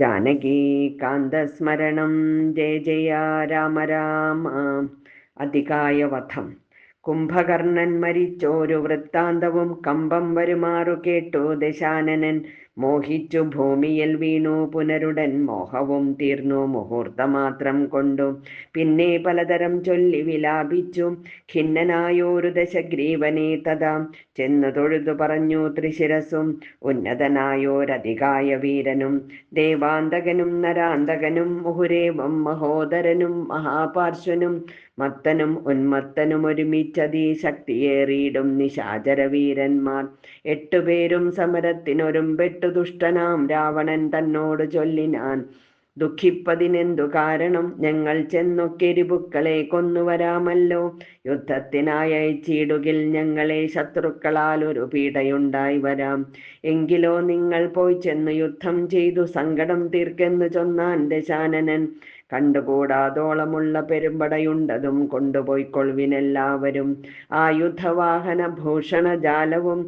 ജാനകീകാന്തസ്മരണം ജയ ജയ രാമ രാമ. അതികായ വധം. കുംഭകർണൻ മരിച്ചോരു വൃത്താന്തവും കമ്പം വരുമാറു കേട്ടു ദശാനനൻ. മോഹിച്ചു ഭൂമിയിൽ വീണു പുനരുടൻ മോഹവും തീർന്നു മുഹൂർത്തമാത്രം കൊണ്ടു. പിന്നെ പലതരം ചൊല്ലി വിലാപിച്ചു ഖിന്നനായോരു ദശഗ്രീവനെ തഥാ. ചെന്നു തൊഴുതു പറഞ്ഞു ത്രിശിരസും ഉന്നതനായോരധികായ വീരനും ദേവാന്തകനും നരാന്തകനും മുഹുരേവം മഹോദരനും മഹാപാർശ്വനും മത്തനും ഉന്മത്തനും ഒരുമിച്ചതീ ശക്തിയേറിയിടും നിശാചരവീരന്മാർ 8 പേരും സമരത്തിനൊരുമ്പെട്ടു ദുഷ്ടനാം രാവണൻ തന്നോട് ചൊല്ലിനാൻ. ദുഃഖിപ്പതിനെന്തു കാരണം? ഞങ്ങൾ ചെന്നൊക്കെരിപുക്കളെ കൊന്നുവരാമല്ലോ. യുദ്ധത്തിനായി അയച്ചിടുകിൽ ഞങ്ങളെ ശത്രുക്കളാൽ ഒരു പീഡയുണ്ടായി വരാം. എങ്കിലോ നിങ്ങൾ പോയി ചെന്ന് യുദ്ധം ചെയ്തു സങ്കടം തീർക്കെന്നു ചൊന്നാൻ ദശാനനൻ. കണ്ടുകൂടാതോളമുള്ള പെരുമ്പടയുണ്ടതും കൊണ്ടുപോയിക്കൊള്ളുവിനെല്ലാവരും. ആയുധവാഹന ഭൂഷണജാലവും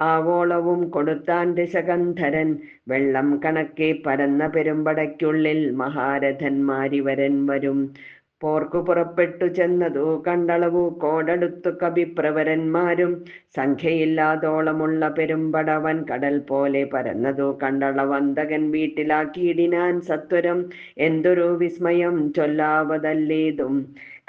ആവോളവും കൊടുത്താൻ ദശകന്ധരൻ. വെള്ളം കണക്കെ പരന്ന പെരുമ്പടയ്ക്കുള്ളിൽ മഹാരഥന്മാരിവരൻ വരും. പോർക്കു പുറപ്പെട്ടു ചെന്നതു കണ്ടളവു കോടടുത്തു കവിപ്രവരന്മാരും. സംഖ്യയില്ലാതോളമുള്ള പെരുമ്പടവൻ കടൽ പോലെ പരന്നതു കണ്ടളവന്തകൻ വീട്ടിലാക്കിയിടിനാൻ സത്വരം. എന്തൊരു വിസ്മയം ചൊല്ലാവതല്ലേതും.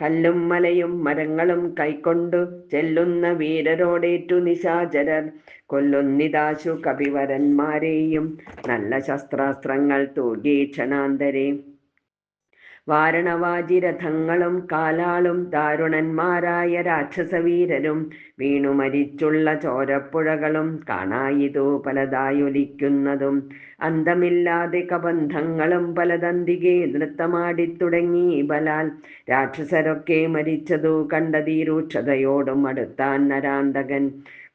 കല്ലും മലയും മരങ്ങളും കൈക്കൊണ്ടു ചെല്ലുന്ന വീരരോടേറ്റു നിശാചരർ. കൊല്ലുന്നിതാശു കപിവരന്മാരെയും നല്ല ശസ്ത്രാസ്ത്രങ്ങൾ തൂകി ക്ഷണാന്തരെ. വാരണവാജിരഥങ്ങളും കാലാളും ദാരുണന്മാരായ രാക്ഷസവീരരും വീണു മരിച്ചുള്ള ചോരപ്പുഴകളും കാണായിതു പലതായൊലിക്കുന്നതും. അന്തമില്ലാതെ കബന്ധങ്ങളും പലതന്തികെ നൃത്തമാടിത്തുടങ്ങി ബലാൽ. രാക്ഷസരൊക്കെ മരിച്ചതു കണ്ടതീരൂക്ഷതയോടും അടുത്താൻ നരാന്തകൻ.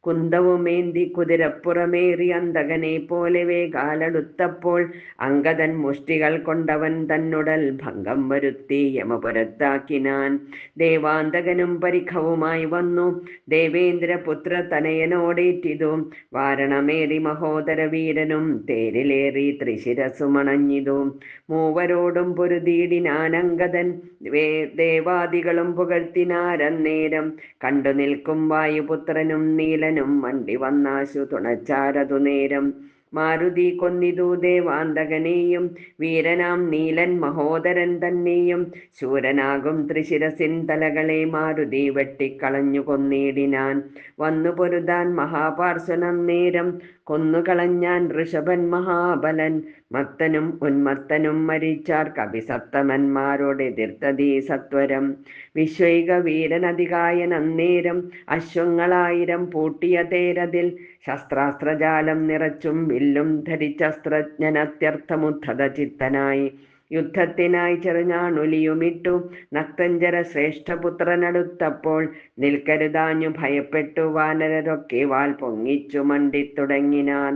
കുന്തവുമേന്തി കുതിരപ്പുറമേറി അന്തകനെ പോലെ വേഗാലടുത്തപ്പോൾ അങ്കദൻ മുഷ്ടികൾ കൊണ്ടവൻ തന്നുടൽ ഭംഗം വരുത്തി യമപുരത്താക്കിനാൻ. ദേവാന്തകനും പരിഖവുമായി വന്നു ദേവേന്ദ്രപുത്ര തനയനോടേറ്റിതു. വാരണമേറി മഹോദര വീരനും തേരിലേറി ത്രിശിരസുമണഞ്ഞിതു. മൂവരോടും പൊരുതീടിനാനങ്കദൻ. ദേവാദികളും പുകഴ്ത്തിനാരന്നേരം. കണ്ടു നിൽക്കും വായുപുത്രനും നീലനും വണ്ടി വന്നാശു തുണച്ചാരതു നേരം. മാരുതി കൊന്നിതു ദേവാന്തകനെയും വീരനാം നീലൻ മഹോദരൻ തന്നെയും. ശൂരനാകും ത്രിശിരസിൻ തലകളെ മാരുതി വെട്ടിക്കളഞ്ഞു കൊന്നിടിനാൻ. വന്നു പൊരുതാൻ മഹാപാർശ്വനം നേരം കൊന്നുകളഞ്ഞാൻ ഋഷഭൻ മഹാബലൻ. മത്തനും ഉന്മത്തനും മരിച്ചാർ കവിസപ്തമന്മാരോടെതിർത്തതീ സത്വരം. വിശ്വൈക വീരനതികായൻ അന്നേരം അശ്വങ്ങളായിരം പൂട്ടിയ തേരതിൽ. ശസ്ത്രാസ്ത്രജാലം നിറച്ചും വില്ലും ധരിച്ചസ്ത്രജ്ഞനത്യർത്ഥമുദ്ധത ചിത്തനായി. യുദ്ധത്തിനായി ചെറുഞാണുലിയുമിട്ടു നക്തഞ്ചര ശ്രേഷ്ഠപുത്രനടുത്തപ്പോൾ. നിൽക്കരുതാഞ്ഞു ഭയപ്പെട്ടു വാനരരൊക്കെ വാൽ പൊങ്ങിച്ചു മണ്ടിത്തുടങ്ങിനാൻ.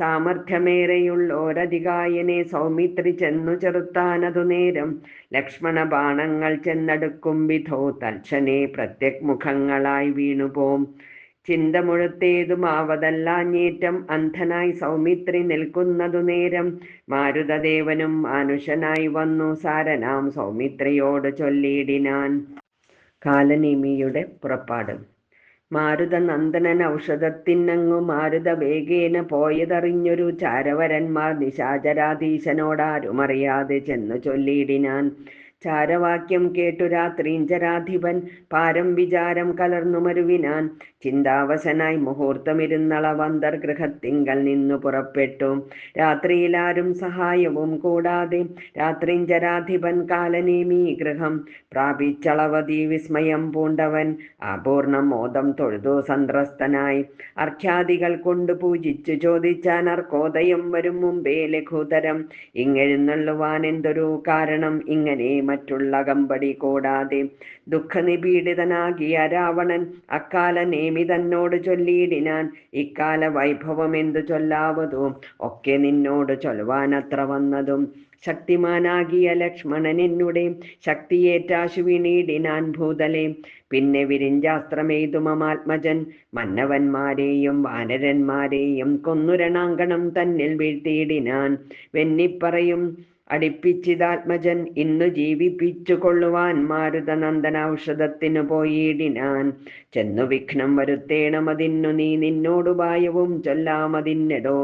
സാമർഥ്യമേറെയുള്ളോരധികായനെ സൗമിത്രി ചെന്നു ചെറുത്താനതു നേരം. ലക്ഷ്മണ ബാണങ്ങൾ ചെന്നടുക്കും വിധോ തൽക്ഷണേ പ്രത്യഗ്മുഖങ്ങളായി വീണുപോം. ചിന്ത മുഴുത്തേതുമാവതല്ലാഞ്ഞേറ്റം അന്ധനായി സൗമിത്രി നിൽക്കുന്നതു നേരം. മാരുതദേവനും മാനുഷനായി വന്നു സാരനാം സൗമിത്രിയോട് ചൊല്ലിയിടിനാൻ. കാലനേമിയുടെ പുറപ്പാട്. മാരുതനന്ദനൻ ഔഷധത്തിനങ്ങു മാരുത വേഗേന പോയതറിഞ്ഞൊരു ചാരവരന്മാർ നിശാചരാധീശനോടാരുമറിയാതെ ചെന്നു ചൊല്ലിയിടിനാൻ. ചാരവാക്യം കേട്ടു രാത്രീഞ്ചരാധിപൻ പാരം വിചാരം കലർന്നു മരുവിനാൻ. ചിന്താവശനായി മുഹൂർത്തമിരുന്നളവന്തർഗൃഹത്തിങ്കൽ നിന്നു പുറപ്പെട്ടു. രാത്രിയിലാരും സഹായവും കൂടാതെ രാത്രീഞ്ചരാധിപൻ കാലനേമി ഗൃഹം പ്രാപിച്ചളവതി വിസ്മയം പൂണ്ടവൻ. അപൂർണം മോദം തൊഴുതു സന്ത്രസ്തനായി അർഘ്യാദികൾ കൊണ്ടു പൂജിച്ചു ചോദിച്ചാൻ അർക്കോദയം വരും മുമ്പേ ലഘുതരം. ഇങ്ങെഴുന്നള്ളുവാൻ എന്തൊരു കാരണം? ഇങ്ങനെ മറ്റുള്ള കമ്പടി കൂടാതെ. ദുഃഖനിപീഡിതനാകിയ രാവണൻ അക്കാല നേമി തന്നോട് ചൊല്ലിയിടിനാൻ, ഇക്കാല വൈഭവം എന്തു ചൊല്ലാവതോ ഒക്കെ നിന്നോട് ചൊല്ലുവാനത്ര വന്നതും. ശക്തിമാനാകിയ ലക്ഷ്മണൻ എന്നുടെ ശക്തിയേറ്റാശു വീണീടിനാൻ ഭൂതലെ. പിന്നെ വിരിഞ്ചാസ്ത്രമെയ്തുമാത്മജൻ മന്നവന്മാരെയും വാനരന്മാരെയും കൊന്നു രണാങ്കണം തന്നിൽ വീഴ്ത്തിയിടിനാൻ. വെന്നിപ്പറയും അടിപ്പിച്ചിതാത്മജൻ ഇന്നു ജീവിപ്പിച്ചു കൊള്ളുവാൻ മാരുതനന്ദന ഔഷധത്തിനു പോയിടിനാൻ. ചെന്നു വിഘ്നം വരുത്തേണമതിന്നു നീ നിന്നോടുപായവും ചൊല്ലാമതിന്നെടോ.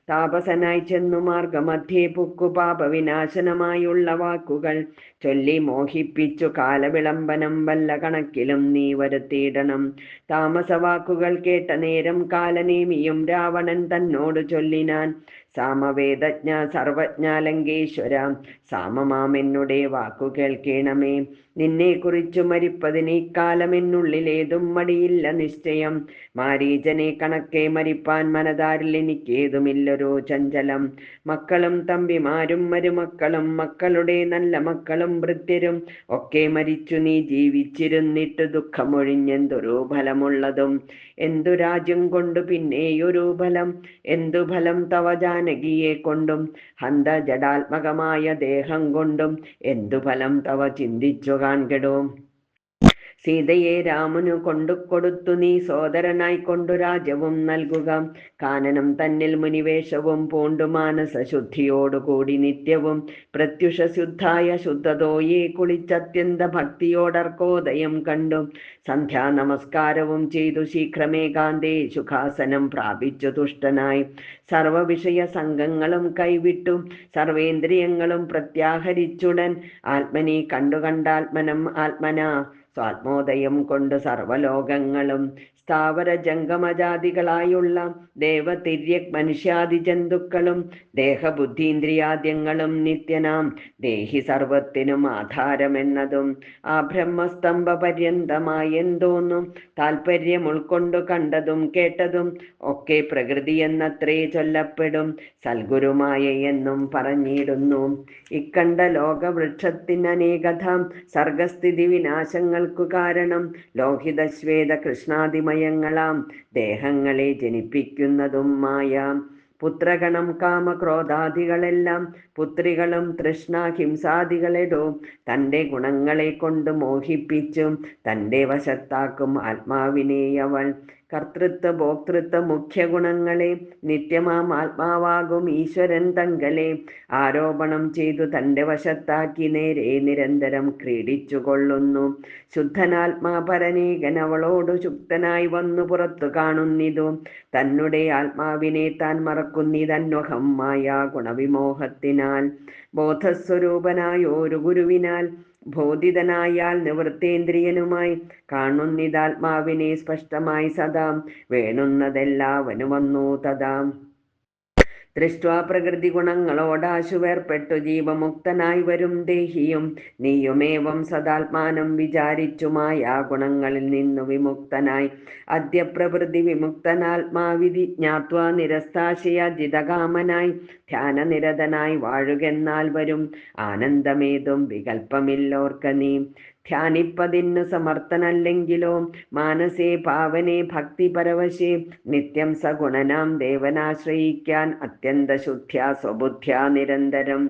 താപസനായി ചെന്നു മാർഗമധ്യേ പുക്കു പാപവിനാശനമായുള്ള വാക്കുകൾ ചൊല്ലി മോഹിപ്പിച്ചു കാലവിളംബനം വല്ല കണക്കിലും നീ വരുത്തിയിടണം. താമസവാക്കുകൾ കേട്ട നേരം കാലനേമിയും രാവണൻ തന്നോട് ചൊല്ലിനാൻ, സാമവേദജ്ഞ സർവജ്ഞ ലങ്കേശ്വര, സാമമാമെന്നുടെ വാക്കു കേൾക്കണമേ. നിന്നെ കുറിച്ചു മരിപ്പതിനീക്കാലമെന്നുള്ളിലേതും മടിയില്ല നിശ്ചയം. മാരീചനെ കണക്കെ മരിപ്പാൻ മനതാരിൽ എനിക്കേതുമില്ലൊരു ചഞ്ചലം. മക്കളും തമ്പിമാരും മരുമക്കളും മക്കളുടെ നല്ല മക്കളും ഭൃത്യരും ഒക്കെ മരിച്ചു നീ ജീവിച്ചിരുന്നിട്ട് ദുഃഖമൊഴിഞ്ഞെന്തൊരു ഫലമുള്ളതും. എന്തു രാജ്യം കൊണ്ടു പിന്നെയൊരു ഫലം, എന്തു ഫലം തവ ജാനകിയെ കൊണ്ടും ഹന്ത ജഡാത്മകമായ ദേഹം കൊണ്ടും എന്തു ഫലം തവ ചിന്തിച്ചു കാൺകെടോ. സീതയെ രാമനു കൊടുത്തു നീ സോദരനായി കൊണ്ടു രാജ്യവും നൽകുക. കാനനം തന്നിൽ മുനിവേഷവും പൂണ്ടു മാനസശുദ്ധിയോടുകൂടി നിത്യവും പ്രത്യുഷ ശുദ്ധായ ശുദ്ധതോയെ കുളിച്ചത്യന്ത ഭക്തിയോടർക്കോദയം കണ്ടു സന്ധ്യാ നമസ്കാരവും ചെയ്തു ശീഘ്രമേകാന്തേ സുഖാസനം പ്രാപിച്ചു തുഷ്ടനായി. സർവവിഷയ സംഘങ്ങളും കൈവിട്ടു സർവേന്ദ്രിയങ്ങളും പ്രത്യാഹരിച്ചുടൻ ആത്മനി കണ്ടാത്മനം ആത്മനാ സ്വാത്മോദയം കൊണ്ട് സർവലോകങ്ങളും സ്ഥാവര ജംഗമജാതികളായുള്ള ദേവതിര്യക് മനുഷ്യാദി ജന്തുക്കളും ദേഹബുദ്ധീന്ദ്രിയാദ്യങ്ങളും നിത്യനാം ദേഹി സർവത്തിനും ആധാരമെന്നതും ആ ബ്രഹ്മസ്തംഭ പര്യന്തമായി എന്തോന്നും താൽപര്യം ഉൾക്കൊണ്ടു കണ്ടതും കേട്ടതും ഒക്കെ പ്രകൃതി എന്നത്രേ ചൊല്ലപ്പെടും. സൽഗുരുമായ എന്നും പറഞ്ഞിടുന്നു. ഇക്കണ്ട ലോകവൃക്ഷത്തിനനേകധാം സർഗസ്ഥിതി വിനാശങ്ങൾക്കു കാരണം ലോഹിതശ്വേത കൃഷ്ണാതിമയങ്ങളാം ദേഹങ്ങളെ ജനിപ്പിക്കുന്നതും മായ. പുത്രഗണം കാമക്രോധാദികളെല്ലാം പുത്രികളും തൃഷ്ണ ഹിംസാദികളെടോ തൻ്റെ ഗുണങ്ങളെ കൊണ്ട് മോഹിപ്പിച്ചും തൻ്റെ വശത്താക്കും ആത്മാവിനെയവൾ. കർത്തൃത്വ ഭോക്തൃത്വ മുഖ്യ ഗുണങ്ങളെ നിത്യമാം ആത്മാവാകും ഈശ്വരൻ തങ്കലെ ആരോപണം ചെയ്തു തൻ്റെ വശത്താക്കി നേരെ നിരന്തരം ക്രീഡിച്ചു കൊള്ളുന്നു. ശുദ്ധനാത്മാ പരനേകൻ അവളോടു ശുക്തനായി വന്നു പുറത്തു കാണുന്നിതു. തന്നുടെ ആത്മാവിനെ താൻ മറക്കുന്നിതന്വഹം മായ ഗുണവിമോഹത്തിനാൽ. ബോധസ്വരൂപനായോരു ഗുരുവിനാൽ ബോധിതനായാൽ നിവൃത്തേന്ദ്രിയനുമായി കാണുന്നിതാത്മാവിനെ സ്പഷ്ടമായി സദാ വേണുന്നതെല്ലാവനു വന്നു തഥാ. ദൃഷ്ട്വാ പ്രകൃതി ഗുണങ്ങളോടാശു വേർപ്പെട്ടു ജീവമുക്തനായി വരും ദേഹിയും നീയുമേവം സദാത്മാനം വിചാരിച്ചുമായ ഗുണങ്ങളിൽ നിന്നു വിമുക്തനായി അദ്യ പ്രവൃത്തി വിമുക്തനാത്മാവിധി ജ്ഞാത്വാ നിരസ്താശയ ജിതകാമനായി ധ്യാനനിരതനായി വാഴുകെന്നാൽ വരും ആനന്ദമേതും വികൽപ്പമില്ലോർക്ക നീ. ധ്യാനിപ്പതിന്നു സമർത്ഥനല്ലെങ്കിലോ മാനസേ പാവനെ ഭക്തി പരവശേ നിത്യം സഗുണനാം ദേവനാശ്രയിക്കാൻ അത്യന്ത ശുദ്ധ്യാ സ്വബുദ്ധ്യാ നിരന്തരം.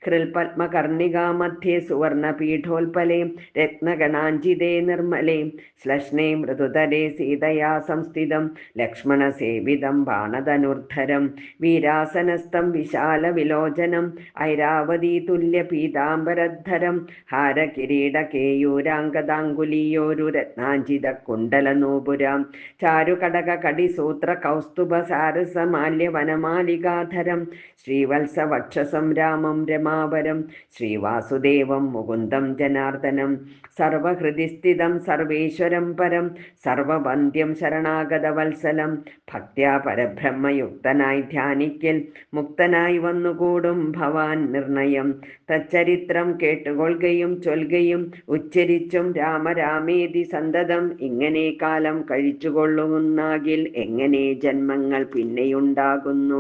ഹൃൽപത്മകർണികാ മധ്യേ സുവർണപീഠോൽപലേ രത്നഗണാഞ്ചിതേ നിർമ്മലേ ശ്ലഷ്ണേ മൃദുതരേ സീതയാ സംസ്ഥിതം ലക്ഷ്മണസേവിതം ബാണധനുർധരം വീരാസനസ്ഥം വിശാല വിലോചനം ഐരാവതീ തുല്യ പീതാംബരദ്ധരം ഹാരകിരീടകേയൂരാംഗദാങ്കുലീയോരു രത്നാഞ്ചിത കുണ്ടലനൂപുരാം ചാരുകടക കടിസൂത്ര കൗസ്തുഭ സാരസമാല്യ വനമാലികാധരം ശ്രീവത്സവക്ഷസം രാമം രമാവരം ശ്രീവാസുദേവം മുകുന്ദം ജനാർദ്ദനം സർവഹൃദിസ്ഥിതം സർവേശ്വരം പരം സർവവന്ദ്യം ശരണാഗതവത്സലം ഭക്ത്യാ പരബ്രഹ്മയുക്തനായി ധ്യാനിക്കൽ മുക്തനായി വന്നുകൂടും ഭവാൻ നിർണയം. തച്ചരിത്രം കേട്ടുകൊള്ളുകയും ചൊൽകയും ഉച്ച ഉച്ചരിച്ചും രാമരാമേതി സന്തതം ഇങ്ങനെ കാലം കഴിച്ചുകൊള്ളുന്നാകിൽ എങ്ങനെ ജന്മങ്ങൾ പിന്നെയുണ്ടാകുന്നു?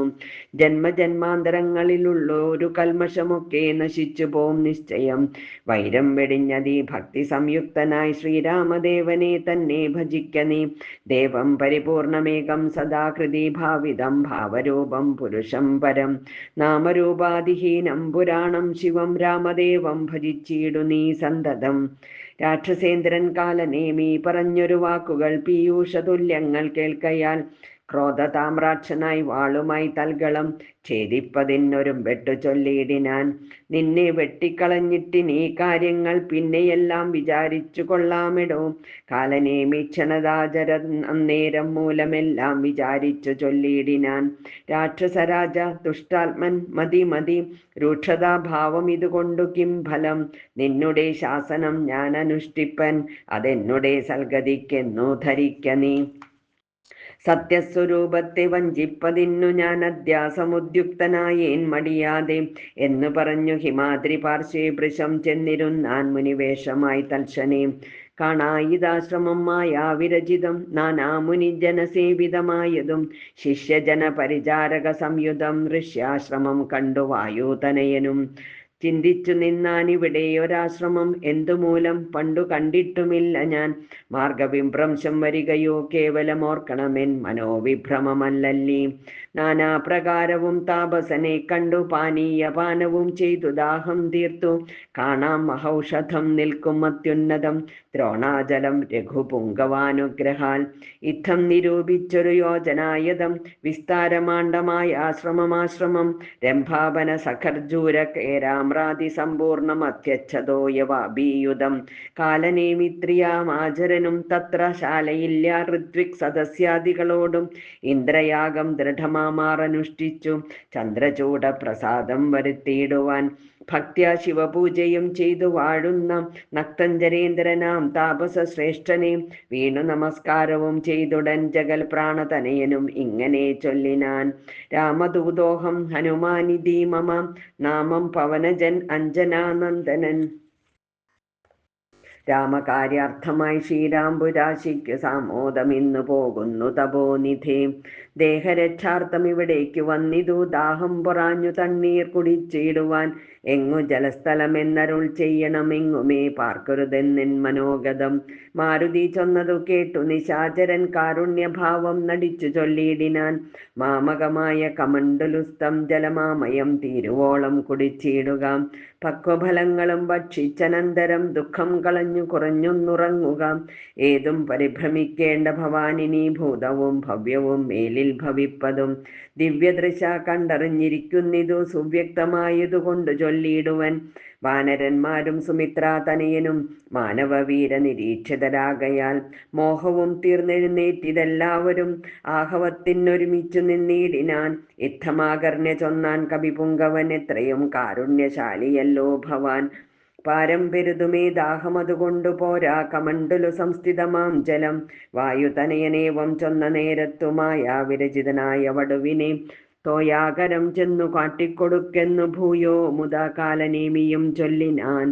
ജന്മജന്മാന്തരങ്ങളിലുള്ള ഒരു കൽമഷമൊക്കെ നശിച്ചു പോം നിശ്ചയം. വൈരം വെടിഞ്ഞതി ഭക്തി സംയുക്തനായി ശ്രീരാമദേവനെ തന്നെ ഭജിക്ക നീ. ദേവം പരിപൂർണമേകം സദാകൃതി ഭാവിതം ഭാവരൂപം പുരുഷം പരം നാമരൂപാധിഹീനം പുരാണം ശിവം രാമദേവം ഭജിച്ചിടു നീ സന്തതം. രാക്ഷസേന്ദ്രൻ കാലനേമി പറഞ്ഞൊരു വാക്കുകൾ പീയൂഷതുല്യങ്ങൾ കേൾക്കയാൽ ക്രോധതാമ്രാക്ഷനായി വാളുമായി തൽഗളം ഛേദിപ്പതിനൊരും വെട്ടു ചൊല്ലിയിടിനാൻ. നിന്നെ വെട്ടിക്കളഞ്ഞിട്ടിനീ കാര്യങ്ങൾ പിന്നെയെല്ലാം വിചാരിച്ചു കൊള്ളാമിടോ. കാലനേമി ക്ഷണതാചര അന്നേരം മൂലമെല്ലാം വിചാരിച്ചു ചൊല്ലിയിടിനാൻ. രാക്ഷസരാജ ദുഷ്ടാത്മൻ മതി മതി, രൂക്ഷതാഭാവം ഇതുകൊണ്ടു കിം ഫലം? നിന്നുടെ ശാസനം ഞാൻ അനുഷ്ഠിപ്പൻ, അതെന്നുടെ സൽഗതിക്കെന്നു ധരിക്ക നീ. സത്യസ്വരൂപത്തെ വഞ്ചിപ്പതിന്നു ഞാൻ അധ്യാസമുദ്യുക്തനായേൻ മടിയാതെ എന്നു പറഞ്ഞു ഹിമാദ്രി പാർശ്വേ വൃഷം ചെന്നിരുന്നാൻ മുനിവേഷമായി തൽക്ഷണേ. കാണായിതാശ്രമം മായാവിരചിതം നാനാമുനി ജനസേവിതമായതും ശിഷ്യജന പരിചാരക സംയുതം ഋഷ്യാശ്രമം കണ്ടു വായുതനയനും. ചിന്തിച്ചു നിന്നാനിവിടെ ഒരാശ്രമം എന്തുമൂലം പണ്ടു കണ്ടിട്ടുമില്ല ഞാൻ. മാർഗവിഭ്രംശം വരികയോ കേവലമോർക്കണമെൻ മനോവിഭ്രമമല്ലല്ലീ. നാനാപ്രകാരവും താപസനെ കണ്ടു പാനീയപാനവും ചെയ്തു ദാഹം തീർത്തു. കാണാം മഹൌഷധം നിൽക്കും അത്യുന്നതം ദ്രോണാജലം രഘുപുങ്കവാനുഗ്രഹാൽ. ഇത്തം നിരൂപിച്ചൊരു യോജനായതം വിസ്താരമാണ്ഡമായ ആശ്രമമാശ്രമം രംഭാവന സഖർജൂര കേരാമ്രാതി സമ്പൂർണം അത്യച്ഛതോയവാബീയുധം. കാലനേമിത്രിയാമാചരനും തത്ര ശാലയില്ല ഋത്വിക് സദസ്യാദികളോടും ഇന്ദ്രയാഗം ദൃഢമാമാറനുഷ്ഠിച്ചു ചന്ദ്രചൂട പ്രസാദം വരുത്തിയിടുവാൻ. ഭക്ത്യാ ശിവപൂജയും ചെയ്തു വാഴുന്ന നക്തഞ്ചരേന്ദ്രനാം താപസ ശ്രേഷ്ഠനെ വീണു നമസ്കാരവും ചെയ്തുടൻ ജഗൽ പ്രാണതനയനും ഇങ്ങനെ ചൊല്ലിനാൻ. രാമദൂതോഹം ഹനുമാനിധി മമ നാമം പവനജൻ അഞ്ജനാനന്ദനൻ. രാമകാര്യാർത്ഥമായി ശ്രീരാംപുരാശിക്ക് സാമോദമിന്നു പോകുന്നു തപോനിധേ. ദേഹരക്ഷാർത്ഥം ഇവിടേക്ക് വന്നിതു ദാഹം പൊറാഞ്ഞു തണ്ണീർ കുടിച്ചിടുവാൻ. എങ്ങു ജലസ്ഥലമെന്നരുൾ ചെയ്യണം എങ്ങുമേ പാർക്കരുതെന്നിൻ മനോഗതം. മാരുതി ചൊന്നതു കേട്ടു നിശാചരൻ കാരുണ്യഭാവം നടിച്ചു ചൊല്ലിയിടിനാൻ. മാമകമായ കമണ്ഡലുസ്തം ജലമാമയം തീരുവോളം കുടിച്ചിടുക. പക്വഫലങ്ങളും ഭക്ഷിച്ചനന്തരം ദുഃഖം കളഞ്ഞു കുറഞ്ഞൊന്നുറങ്ങുക. ഏതും പരിഭ്രമിക്കേണ്ട ഭവാനിനി ഭൂതവും ഭവ്യവും മേലിൽ ഭവിപ്പതും. ദിവ്യദൃശ കണ്ടറിഞ്ഞിരിക്കുന്നിതു സുവ്യക്തമായതുകൊണ്ട് ചൊല്ലിയിടുവൻ. വാനരന്മാരും സുമിത്രാതനയനും മാനവവീര നിരീക്ഷിതരാകയാൽ മോഹവും തീർന്നെഴുന്നേറ്റിതെല്ലാവരും ആഹവത്തിനൊരുമിച്ചു നിന്നിടിനാൻ. ഇത്തമാകർണ്യ ചൊന്നാൻ കവിപുങ്കവൻ എത്രയും കാരുണ്യശാലിയല്ലോ ഭവാൻ. പാരം പെരുതുമേ ദാഹമതുകൊണ്ടു പോരാ കമണ്ഡലു സംസ്ഥിതമാം ജലം. വായുതനയനേവം ചൊന്ന നേരത്തുമായ വിരചിതനായ വടുവിനെ തോയാകരം ചെന്നു കാട്ടിക്കൊടുക്കെന്നു ഭൂയോ മുതാ കാലനേമിയും ചൊല്ലിനാൻ.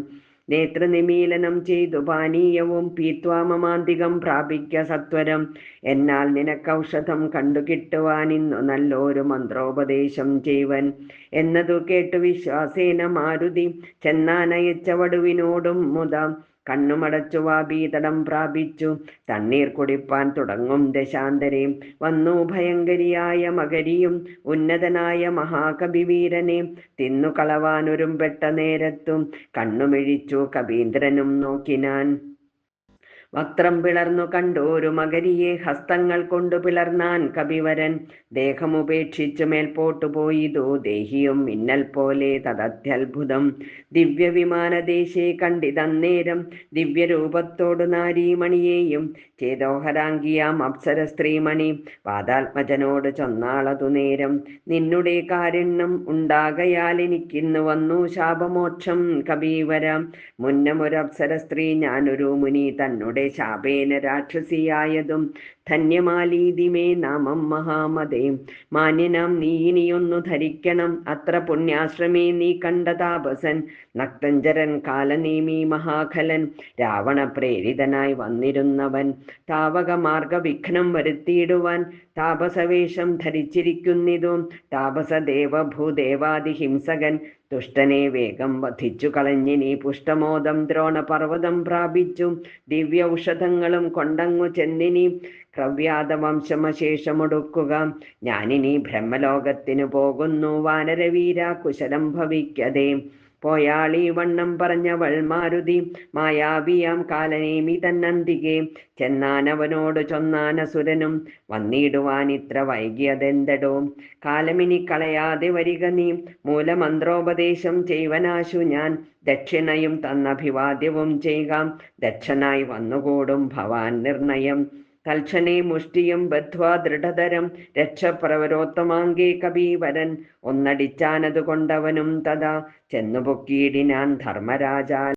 നേത്രനിമീലനം ചെയ്തു പാനീയവും പീത്വാമമാന്തികം പ്രാപിക്ക സത്വരം. എന്നാൽ നിനക്കൗഷധം കണ്ടു കിട്ടുവാനിന്നു നല്ലൊരു മന്ത്രോപദേശം ചെയ്വൻ എന്നതു കേട്ടു വിശ്വാസേന മാരുതി ചെന്നാനയച്ച വടുവിനോടും മുത കണ്ണുമടച്ചു വാബീതടം പ്രാപിച്ചു തണ്ണീർ കുടിപ്പാൻ തുടങ്ങും ദശാന്തരെ. വന്നു ഭയങ്കരിയായ മകരിയും ഉന്നതനായ മഹാകവിവീരനെ തിന്നു കളവാനൊരുമ്പെട്ട നേരത്തും കണ്ണുമിഴിച്ചു കവീന്ദ്രനും നോക്കിനാൻ. വക്രം പിളർന്നു കണ്ടോരു മകരിയെ ഹസ്തങ്ങൾ കൊണ്ടു പിളർന്നാൻ കവിവരൻ. ദേഹമുപേക്ഷിച്ചു മേൽപോട്ടു പോയിതു ദേഹിയും മിന്നൽ പോലെ തദത്യത്ഭുതം. ദിവ്യവിമാനദേശേ കണ്ടിതന്നേരം ദിവ്യരൂപത്തോടു നാരീമണിയെയും ചേതോഹരാംഗിയാം അപ്സര സ്ത്രീമണി പാതാത്മജനോട് ചൊന്നാളതു നേരം. നിന്നുടെ കാരുണ്യം ഉണ്ടാകയാൽ എനിക്കിന്ന് വന്നു ശാപമോക്ഷം കബീവരം. മുന്നമൊരപ്സര സ്ത്രീ ഞാനൊരു മുനി തന്നുടെ ശാപേന രാക്ഷസിയായതും ധന്യമാലീതി മേ നാമം മഹാമതേ. മാന്യനാം നീ ഇനിയൊന്നു ധരിക്കണം, അത്ര പുണ്യാശ്രമേ നീ കണ്ട താപസൻ നക്തഞ്ചരൻ കാലനേമി മഹാഖലൻ. രാവണ പ്രേരിതനായി വന്നിരുന്നവൻ താവകമാർഗ വിഘ്നം വരുത്തിയിടുവാൻ താപസവേഷം ധരിച്ചിരിക്കുന്നിതു. താപസദേവ ഭൂദേവാദിഹിംസകൻ ദുഷ്ടനെ വേഗം വധിച്ചു കളഞ്ഞിനി പുഷ്ടമോദം ദ്രോണപർവ്വതം പ്രാപിച്ചു. ദിവ്യ ഔഷധങ്ങളും കൊണ്ടങ്ങു ചെന്നിനി ക്രവ്യാതവംശമശേഷമൊടുക്കുക. ഞാനിനി ബ്രഹ്മലോകത്തിനു പോകുന്നു, വാനരവീര കുശലം ഭവിക്കതേ. പോയാളീ വണ്ണം പറഞ്ഞവൾ മാരുതി മായാവിയാം കാലനേമി തന്നന്തികെ. ചെന്നാനവനോട് ചൊന്നാനസുരനും വന്നിടുവാൻ ഇത്ര വൈകിയതെന്തടോ. കാലമിനി കളയാതെ വരിക നീ, മൂലമന്ത്രോപദേശം ചെയ്വനാശു ഞാൻ. ദക്ഷിണയും തന്നഭിവാദ്യവും ചെയ്യാം, ദക്ഷനായി വന്നുകൂടും ഭവാൻ നിർണയം. തൽക്ഷണേ മുഷ്ടിയും ബദ്ധ്വാ ദൃഢതരം രക്ഷപ്രവരോത്തമാങ്കേ കബീവരൻ. ഒന്നടിച്ചാനതു കൊണ്ടവനും തഥാ ചെന്നു പൊക്കിയിടിനാൻ ധർമ്മരാജാ